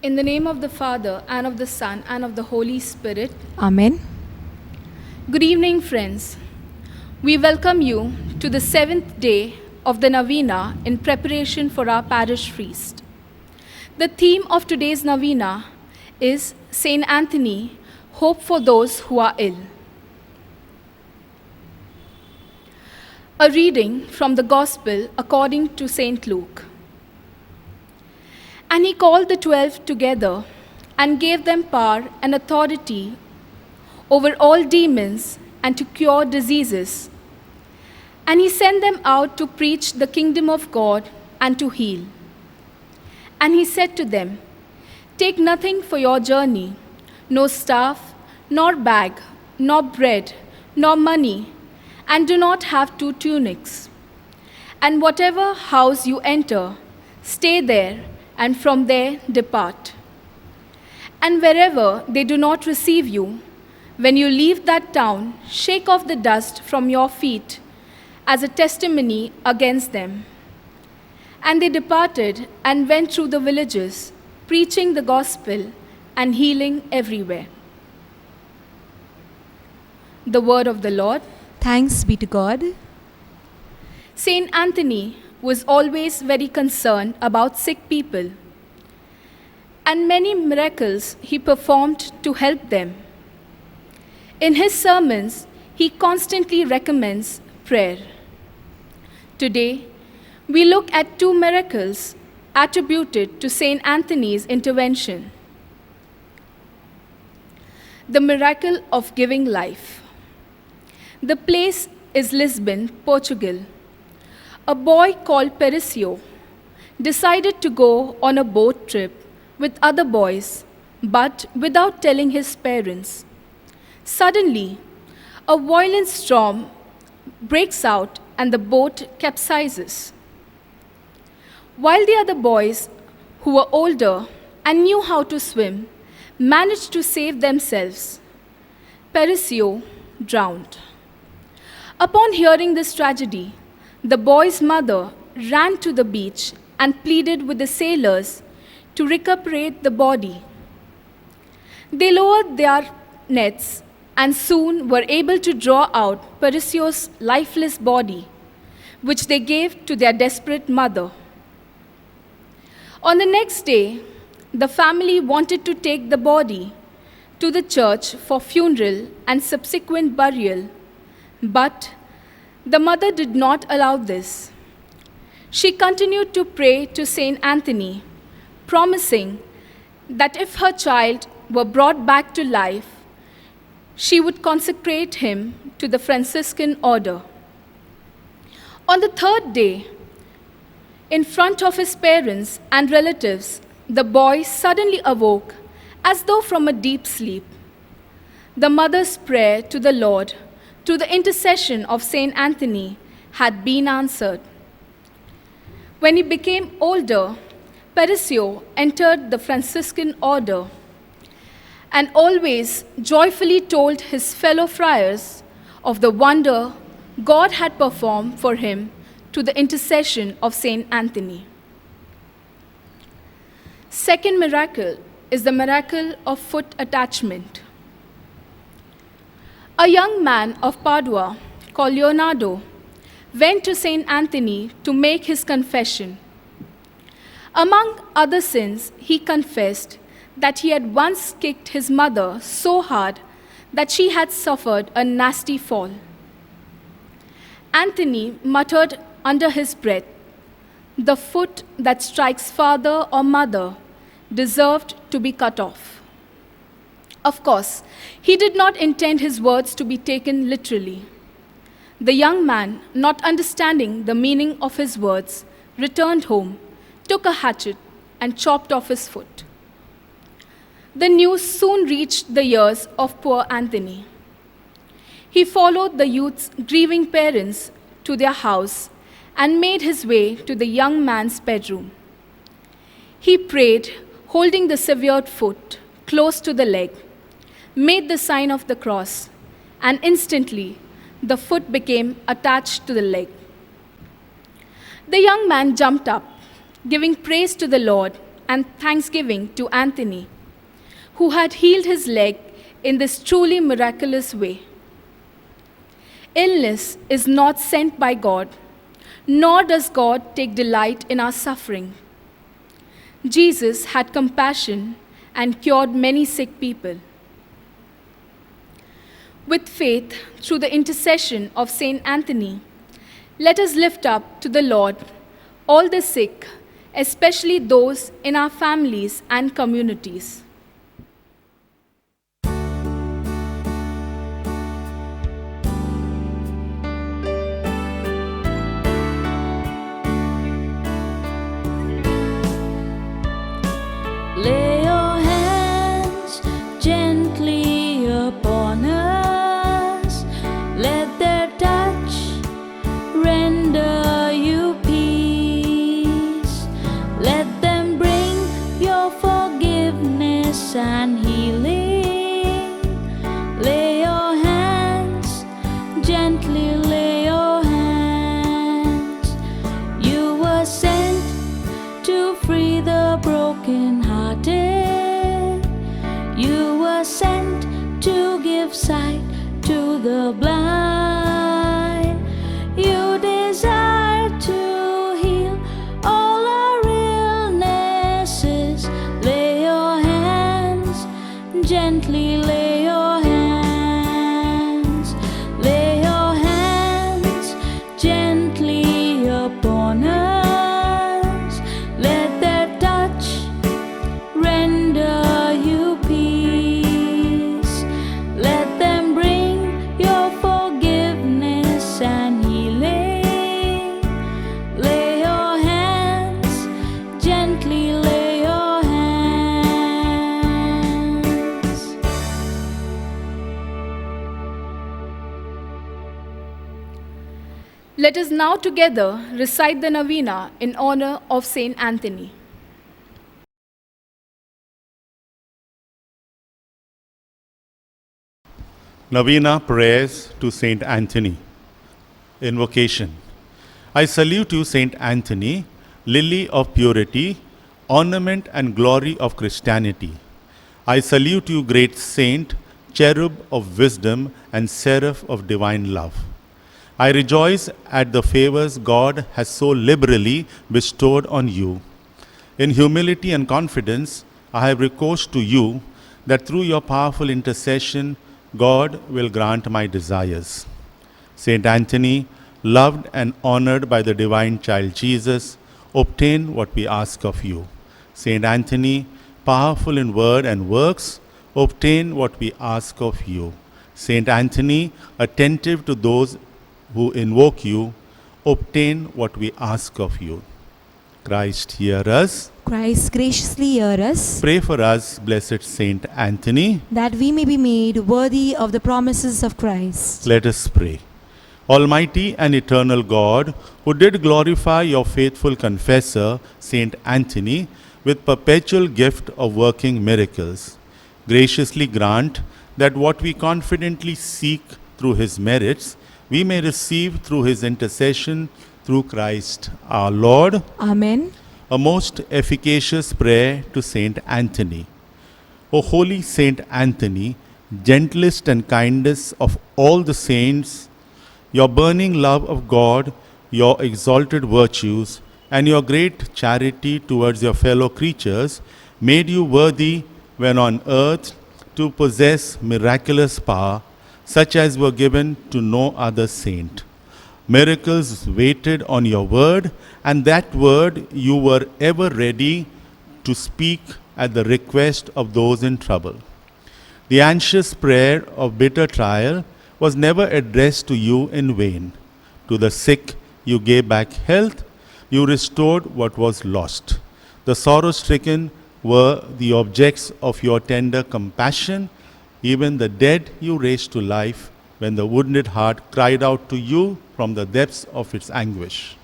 In the name of the Father, and of the Son, and of the Holy Spirit. Amen. Good evening, friends. We welcome you to the 7th day of the Novena in preparation for our parish feast. The theme of today's Novena is Saint Anthony, Hope for Those Who Are Ill. A reading from the Gospel according to St. Luke. And he called the 12 together and gave them power and authority over all demons and to cure diseases. And he sent them out to preach the kingdom of God and to heal. And he said to them, "Take nothing for your journey, no staff, nor bag, nor bread, nor money, and do not have 2 tunics. And whatever house you enter, stay there, and from there depart. And wherever they do not receive you, when you leave that town, shake off the dust from your feet as a testimony against them." And they departed and went through the villages, preaching the gospel and healing everywhere. The word of the Lord. Thanks be to God. Saint Anthony was always very concerned about sick people, and many miracles he performed to help them. In his sermons, he constantly recommends prayer. Today, we look at 2 miracles attributed to Saint Anthony's intervention. The miracle of giving life. The place is Lisbon, Portugal. A boy called Perisio decided to go on a boat trip with other boys, but without telling his parents. Suddenly, a violent storm breaks out and the boat capsizes. While the other boys, who were older and knew how to swim, managed to save themselves, Perisio drowned. Upon hearing this tragedy, the boy's mother ran to the beach and pleaded with the sailors to recuperate the body. They lowered their nets and soon were able to draw out Perisio's lifeless body, which they gave to their desperate mother. On the next day, the family wanted to take the body to the church for funeral and subsequent burial, but the mother did not allow this. She continued to pray to Saint Anthony, promising that if her child were brought back to life, she would consecrate him to the Franciscan order. On the 3rd day, in front of his parents and relatives, the boy suddenly awoke as though from a deep sleep. The mother's prayer to the Lord, through the intercession of Saint Anthony, had been answered. When he became older, Perisio entered the Franciscan order and always joyfully told his fellow friars of the wonder God had performed for him through the intercession of Saint Anthony. Second miracle is the miracle of foot attachment. A young man of Padua called Leonardo went to Saint Anthony to make his confession. Among other sins, he confessed that he had once kicked his mother so hard that she had suffered a nasty fall. Anthony muttered under his breath, "The foot that strikes father or mother deserved to be cut off." Of course, he did not intend his words to be taken literally. The young man, not understanding the meaning of his words, returned home, took a hatchet, and chopped off his foot. The news soon reached the ears of poor Anthony. He followed the youth's grieving parents to their house and made his way to the young man's bedroom. He prayed, holding the severed foot close to the leg, made the sign of the cross, and instantly the foot became attached to the leg. The young man jumped up, giving praise to the Lord, and thanksgiving to Anthony, who had healed his leg in this truly miraculous way. Illness is not sent by God, nor does God take delight in our suffering. Jesus had compassion and cured many sick people. With faith, through the intercession of Saint Anthony, let us lift up to the Lord all the sick, especially those in our families and communities. Lay your hands gently upon us. Let their touch render you peace. Let them bring your forgiveness and healing. Lay your hands gently, lay your hands. You were sent to free the broken hearted. You were sent to give sight to the blind. You desire to heal all our illnesses. Lay your hands gently, lay your hands. Lay your hands gently upon us. Let their touch render you peace. Let them bring your forgiveness and healing. Lay your hands gently, lay your hands. Let us now together recite the novena in honor of Saint Anthony. Novena prayers to Saint Anthony. Invocation. I salute you, Saint Anthony, lily of purity, ornament and glory of Christianity. I salute you, great saint, cherub of wisdom and seraph of divine love. I rejoice at the favors God has so liberally bestowed on you. In humility and confidence, I have recourse to you that through your powerful intercession, God will grant my desires. Saint Anthony, loved and honored by the divine child Jesus, obtain what we ask of you. Saint Anthony, powerful in word and works, obtain what we ask of you. Saint Anthony, attentive to those who invoke you, obtain what we ask of you. Christ, hear us. Christ, graciously hear us, Pray for us, blessed Saint Anthony. that we may be made worthy of the promises of Christ. Let us pray. Almighty and eternal God, who did glorify your faithful confessor, Saint Anthony, with perpetual gift of working miracles, graciously grant that what we confidently seek through his merits, we may receive through his intercession through Christ our Lord. Amen. A most efficacious prayer to Saint Anthony. O holy Saint Anthony, gentlest and kindest of all the saints, your burning love of God, your exalted virtues, and your great charity towards your fellow creatures made you worthy when on earth to possess miraculous power, such as were given to no other saint. Miracles waited on your word, and that word you were ever ready to speak at the request of those in trouble. The anxious prayer of bitter trial was never addressed to you in vain. To the sick you gave back health, you restored what was lost. The sorrow-stricken were the objects of your tender compassion. Even the dead you raised to life when the wounded heart cried out to you from the depths of its anguish.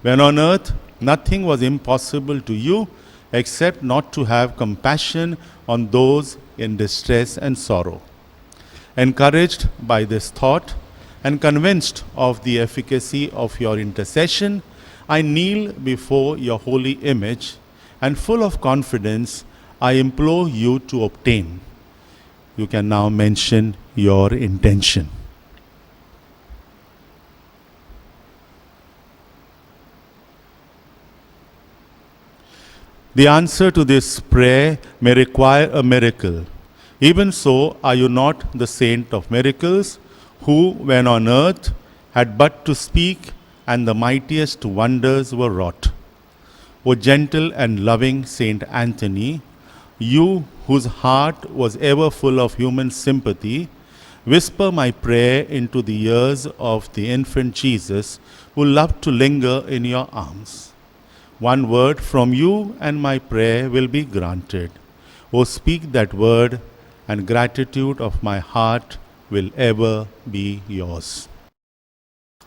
When on earth nothing was impossible to you except not to have compassion on those in distress and sorrow. Encouraged by this thought and convinced of the efficacy of your intercession, I kneel before your holy image and full of confidence, I implore you to obtain. You can now mention your intention. The answer to this prayer may require a miracle. Even so, are you not the saint of miracles, who, when on earth, had but to speak, and the mightiest wonders were wrought? O gentle and loving Saint Anthony, you whose heart was ever full of human sympathy, whisper my prayer into the ears of the infant Jesus, who loved to linger in your arms. One word from you and my prayer will be granted. O speak that word, and gratitude of my heart will ever be yours.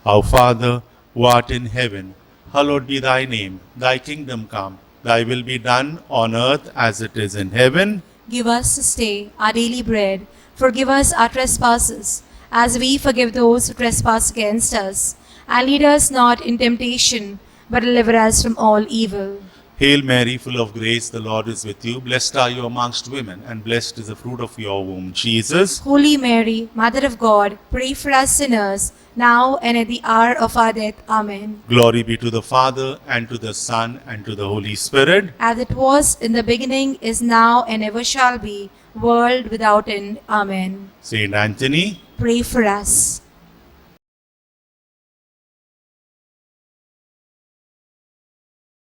Our Father, who art in heaven, hallowed be thy name. Thy kingdom come. Thy will be done on earth as it is in heaven. Give us this day our daily bread. Forgive us our trespasses, as we forgive those who trespass against us. And lead us not in temptation, but deliver us from all evil. Hail Mary, full of grace, the Lord is with you. Blessed are you amongst women, and blessed is the fruit of your womb, Jesus. Holy Mary, Mother of God, pray for us sinners, now and at the hour of our death. Amen. Glory be to the Father, and to the Son, and to the Holy Spirit. As it was in the beginning, is now, and ever shall be, world without end. Amen. Saint Anthony, Pray for us.